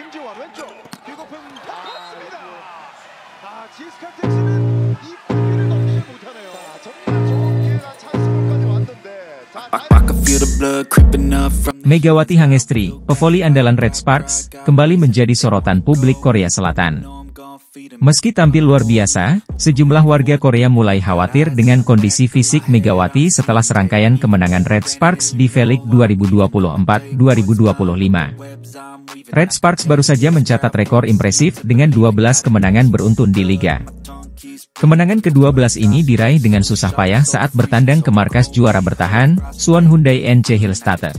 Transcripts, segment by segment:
김지원 왼쪽 뒤높은 습니다. 지스카 택시는 이 공기를 넘기지 못하네요. 정말 좋은 기회가 찬스까지 왔는데. I can feel the blood creeping up from Megawati Hangestri, pevoli andalan Red Sparks, kembali menjadi sorotan publik Korea Selatan. Meski tampil luar biasa, sejumlah warga Korea mulai khawatir dengan kondisi fisik Megawati setelah serangkaian kemenangan Red Sparks di V-League 2024-2025. Red Sparks baru saja mencatat rekor impresif dengan 12 kemenangan beruntun di liga. Kemenangan ke-12 ini diraih dengan susah payah saat bertandang ke markas juara bertahan, Suwon Hyundai NC Hillstatte.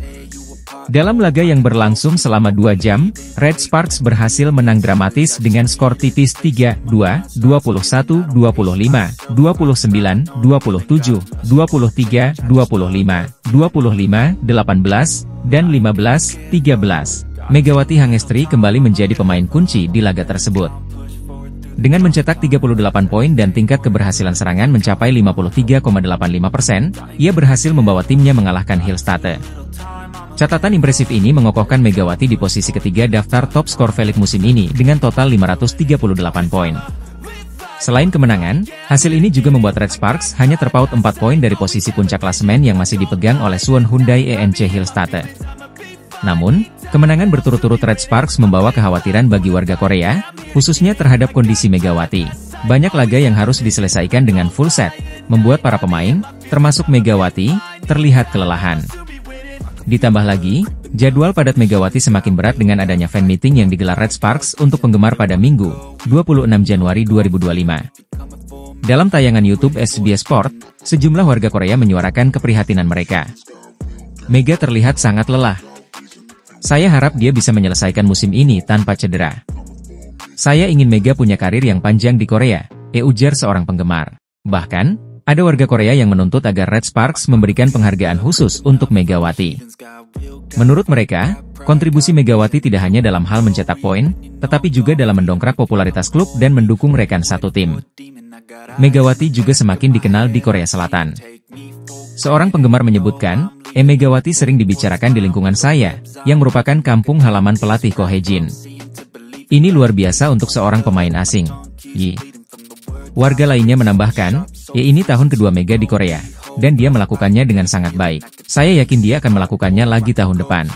Dalam laga yang berlangsung selama 2 jam, Red Sparks berhasil menang dramatis dengan skor tipis 3-2, 21-25, 29-27, 23-25, 25-18, dan 15-13. Megawati Hangestri kembali menjadi pemain kunci di laga tersebut. Dengan mencetak 38 poin dan tingkat keberhasilan serangan mencapai 53,85%, ia berhasil membawa timnya mengalahkan Hillstatte. Catatan impresif ini mengokohkan Megawati di posisi ketiga daftar top skor V-League musim ini dengan total 538 poin. Selain kemenangan, hasil ini juga membuat Red Sparks hanya terpaut 4 poin dari posisi puncak klasemen yang masih dipegang oleh Suwon Hyundai NC Hillstatte. Namun, kemenangan berturut-turut Red Sparks membawa kekhawatiran bagi warga Korea, khususnya terhadap kondisi Megawati. Banyak laga yang harus diselesaikan dengan full set, membuat para pemain, termasuk Megawati, terlihat kelelahan. Ditambah lagi, jadwal padat Megawati semakin berat dengan adanya fan meeting yang digelar Red Sparks untuk penggemar pada Minggu, 26 Januari 2025. Dalam tayangan YouTube SBS Sport, sejumlah warga Korea menyuarakan keprihatinan mereka. Mega terlihat sangat lelah. Saya harap dia bisa menyelesaikan musim ini tanpa cedera. Saya ingin Mega punya karir yang panjang di Korea, ujar seorang penggemar. Bahkan, ada warga Korea yang menuntut agar Red Sparks memberikan penghargaan khusus untuk Megawati. Menurut mereka, kontribusi Megawati tidak hanya dalam hal mencetak poin, tetapi juga dalam mendongkrak popularitas klub dan mendukung rekan satu tim. Megawati juga semakin dikenal di Korea Selatan. Seorang penggemar menyebutkan, Megawati sering dibicarakan di lingkungan saya, yang merupakan kampung halaman pelatih Ko Hae-jin. Ini luar biasa untuk seorang pemain asing. Warga lainnya menambahkan, ini tahun kedua Mega di Korea, dan dia melakukannya dengan sangat baik. Saya yakin dia akan melakukannya lagi tahun depan.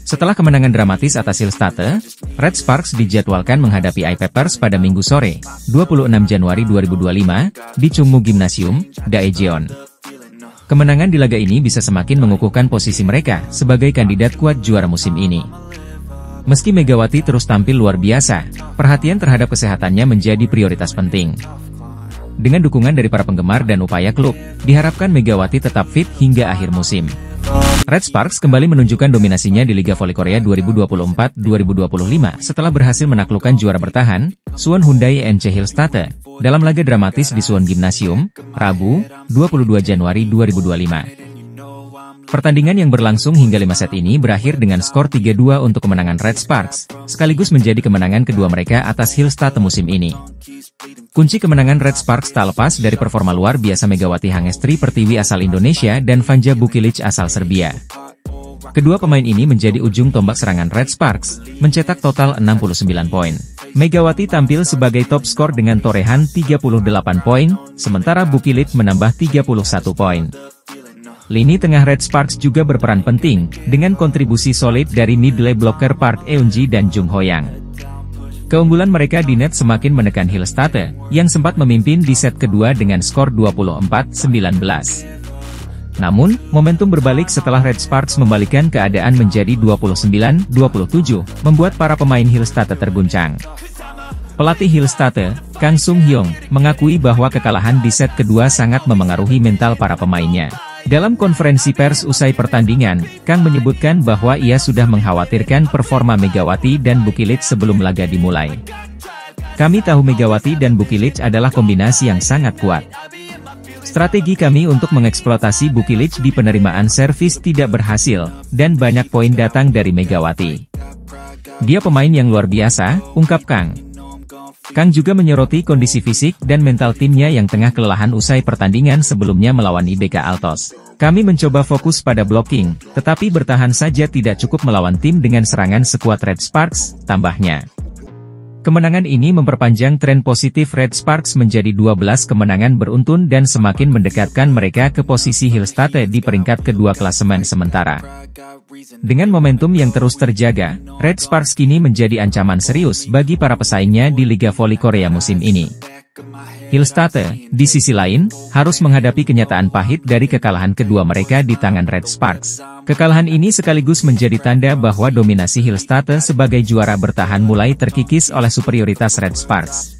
Setelah kemenangan dramatis atas Hillstatte, Red Sparks dijadwalkan menghadapi I-Papers pada Minggu sore, 26 Januari 2025, di Chungmu Gymnasium, Daejeon. Kemenangan di laga ini bisa semakin mengukuhkan posisi mereka sebagai kandidat kuat juara musim ini. Meski Megawati terus tampil luar biasa, perhatian terhadap kesehatannya menjadi prioritas penting. Dengan dukungan dari para penggemar dan upaya klub, diharapkan Megawati tetap fit hingga akhir musim. Red Sparks kembali menunjukkan dominasinya di Liga Voli Korea 2024-2025 setelah berhasil menaklukkan juara bertahan, Suwon Hyundai NC Hillstatte, dalam laga dramatis di Suwon Gymnasium, Rabu, 22 Januari 2025. Pertandingan yang berlangsung hingga 5 set ini berakhir dengan skor 3-2 untuk kemenangan Red Sparks, sekaligus menjadi kemenangan kedua mereka atas Hillstatte musim ini. Kunci kemenangan Red Sparks tak lepas dari performa luar biasa Megawati Hangestri Pertiwi asal Indonesia dan Vanja Bukilic asal Serbia. Kedua pemain ini menjadi ujung tombak serangan Red Sparks, mencetak total 69 poin. Megawati tampil sebagai top skor dengan torehan 38 poin, sementara Bukilic menambah 31 poin. Lini tengah Red Sparks juga berperan penting, dengan kontribusi solid dari middle blocker Park Eun-ji dan Jung Ho-yang. Keunggulan mereka di net semakin menekan Hillstatte, yang sempat memimpin di set kedua dengan skor 24-19. Namun, momentum berbalik setelah Red Sparks membalikkan keadaan menjadi 29-27, membuat para pemain Hillstatte terguncang. Pelatih Hillstatte, Kang Sung-hyung, mengakui bahwa kekalahan di set kedua sangat memengaruhi mental para pemainnya. Dalam konferensi pers usai pertandingan, Kang menyebutkan bahwa ia sudah mengkhawatirkan performa Megawati dan Bukilic sebelum laga dimulai. Kami tahu Megawati dan Bukilic adalah kombinasi yang sangat kuat. Strategi kami untuk mengeksploitasi Bukilic di penerimaan servis tidak berhasil, dan banyak poin datang dari Megawati. Dia pemain yang luar biasa, ungkap Kang. Kang juga menyoroti kondisi fisik dan mental timnya yang tengah kelelahan usai pertandingan sebelumnya melawan IBK Altos. Kami mencoba fokus pada blocking, tetapi bertahan saja tidak cukup melawan tim dengan serangan sekuat Red Sparks, tambahnya. Kemenangan ini memperpanjang tren positif Red Sparks menjadi 12 kemenangan beruntun dan semakin mendekatkan mereka ke posisi Hillstate di peringkat kedua klasemen sementara. Dengan momentum yang terus terjaga, Red Sparks kini menjadi ancaman serius bagi para pesaingnya di Liga Voli Korea musim ini. Hillstate, di sisi lain, harus menghadapi kenyataan pahit dari kekalahan kedua mereka di tangan Red Sparks. Kekalahan ini sekaligus menjadi tanda bahwa dominasi Hillstate sebagai juara bertahan mulai terkikis oleh superioritas Red Sparks.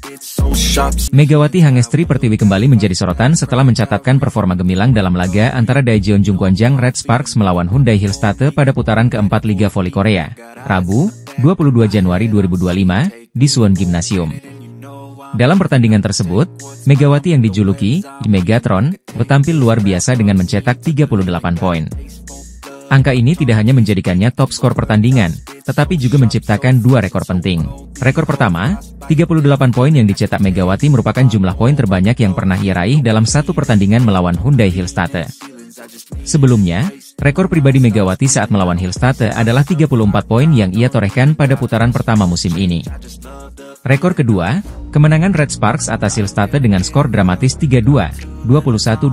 Megawati Hangestri Pertiwi kembali menjadi sorotan setelah mencatatkan performa gemilang dalam laga antara Daejeon Jungkwanjang Red Sparks melawan Hyundai Hillstate pada putaran keempat Liga Voli Korea, Rabu, 22 Januari 2025, di Suwon Gymnasium. Dalam pertandingan tersebut, Megawati yang dijuluki Megatron tampil luar biasa dengan mencetak 38 poin. Angka ini tidak hanya menjadikannya top skor pertandingan, tetapi juga menciptakan dua rekor penting. Rekor pertama, 38 poin yang dicetak Megawati merupakan jumlah poin terbanyak yang pernah ia raih dalam satu pertandingan melawan Hyundai Hillstate. Sebelumnya, rekor pribadi Megawati saat melawan Hillstate adalah 34 poin yang ia torehkan pada putaran pertama musim ini. Rekor kedua, kemenangan Red Sparks atas Hillstate dengan skor dramatis 3-2, 21-25,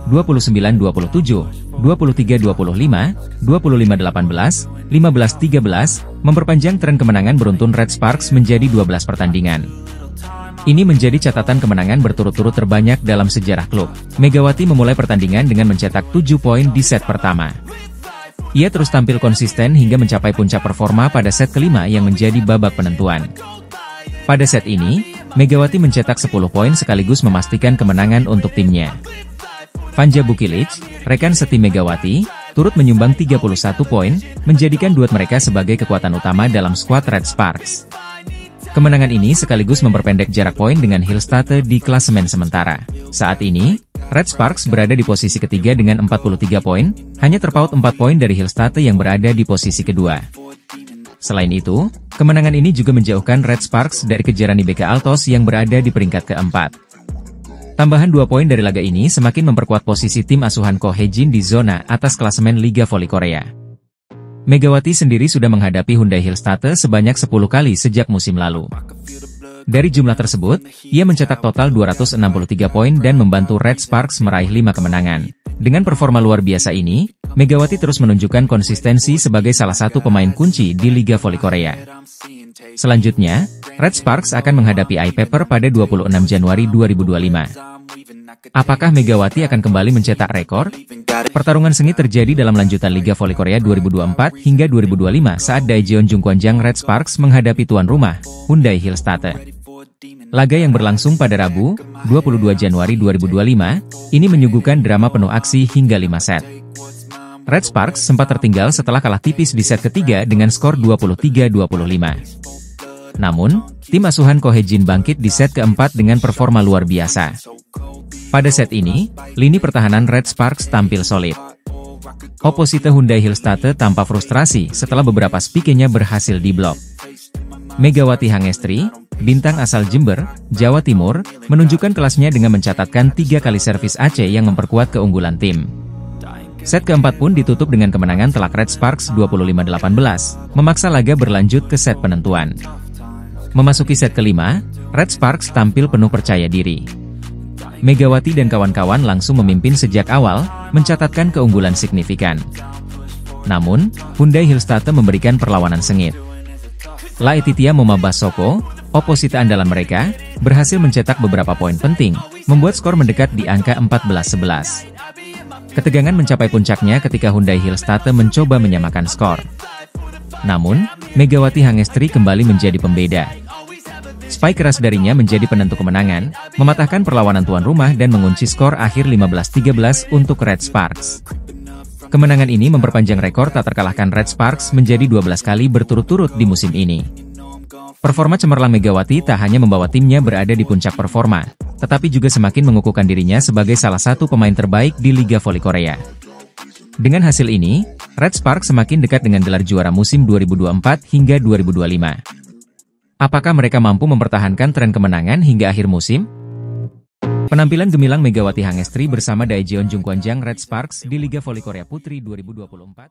29-27, 23-25, 25-18, 15-13, memperpanjang tren kemenangan beruntun Red Sparks menjadi 12 pertandingan. Ini menjadi catatan kemenangan berturut-turut terbanyak dalam sejarah klub. Megawati memulai pertandingan dengan mencetak 7 poin di set pertama. Ia terus tampil konsisten hingga mencapai puncak performa pada set kelima yang menjadi babak penentuan. Pada set ini, Megawati mencetak 10 poin sekaligus memastikan kemenangan untuk timnya. Vanja Bukilic, rekan setim Megawati, turut menyumbang 31 poin, menjadikan duet mereka sebagai kekuatan utama dalam skuad Red Sparks. Kemenangan ini sekaligus memperpendek jarak poin dengan Hillstate di klasemen sementara. Saat ini, Red Sparks berada di posisi ketiga dengan 43 poin, hanya terpaut 4 poin dari Hillstate yang berada di posisi kedua. Selain itu, kemenangan ini juga menjauhkan Red Sparks dari kejaran IBK Altos yang berada di peringkat keempat. Tambahan 2 poin dari laga ini semakin memperkuat posisi tim asuhan Ko Hae-jin di zona atas klasemen Liga Voli Korea. Megawati sendiri sudah menghadapi Hyundai Hillstate sebanyak 10 kali sejak musim lalu. Dari jumlah tersebut, ia mencetak total 263 poin dan membantu Red Sparks meraih 5 kemenangan. Dengan performa luar biasa ini, Megawati terus menunjukkan konsistensi sebagai salah satu pemain kunci di Liga Voli Korea. Selanjutnya, Red Sparks akan menghadapi iPaper pada 26 Januari 2025. Apakah Megawati akan kembali mencetak rekor? Pertarungan sengit terjadi dalam lanjutan Liga Voli Korea 2024 hingga 2025 saat Daejeon Jungkwanjang Red Sparks menghadapi tuan rumah, Hyundai Hillstate. Laga yang berlangsung pada Rabu, 22 Januari 2025, ini menyuguhkan drama penuh aksi hingga 5 set. Red Sparks sempat tertinggal setelah kalah tipis di set ketiga dengan skor 23-25. Namun, tim asuhan Ko Hae-jin bangkit di set keempat dengan performa luar biasa. Pada set ini, lini pertahanan Red Sparks tampil solid. Oposite Hyundai Hillstate tampak frustrasi setelah beberapa spikenya berhasil diblok. Megawati Hangestri, bintang asal Jember, Jawa Timur, menunjukkan kelasnya dengan mencatatkan 3 kali servis AC yang memperkuat keunggulan tim. Set keempat pun ditutup dengan kemenangan telak Red Sparks 25-18, memaksa laga berlanjut ke set penentuan. Memasuki set kelima, Red Sparks tampil penuh percaya diri. Megawati dan kawan-kawan langsung memimpin sejak awal, mencatatkan keunggulan signifikan. Namun, Hyundai Hillstate memberikan perlawanan sengit. Laetitia Momabasoko, oposite andalan mereka, berhasil mencetak beberapa poin penting, membuat skor mendekat di angka 14-11. Ketegangan mencapai puncaknya ketika Hyundai Hillstate mencoba menyamakan skor. Namun, Megawati Hangestri kembali menjadi pembeda. Spike keras darinya menjadi penentu kemenangan, mematahkan perlawanan tuan rumah dan mengunci skor akhir 15-13 untuk Red Sparks. Kemenangan ini memperpanjang rekor tak terkalahkan Red Sparks menjadi 12 kali berturut-turut di musim ini. Performa cemerlang Megawati tak hanya membawa timnya berada di puncak performa, tetapi juga semakin mengukuhkan dirinya sebagai salah satu pemain terbaik di Liga Voli Korea. Dengan hasil ini, Red Sparks semakin dekat dengan gelar juara musim 2024 hingga 2025. Apakah mereka mampu mempertahankan tren kemenangan hingga akhir musim? Penampilan gemilang Megawati Hangestri bersama Daejeon Jungkwanjang Red Sparks di Liga Voli Korea Putri 2024.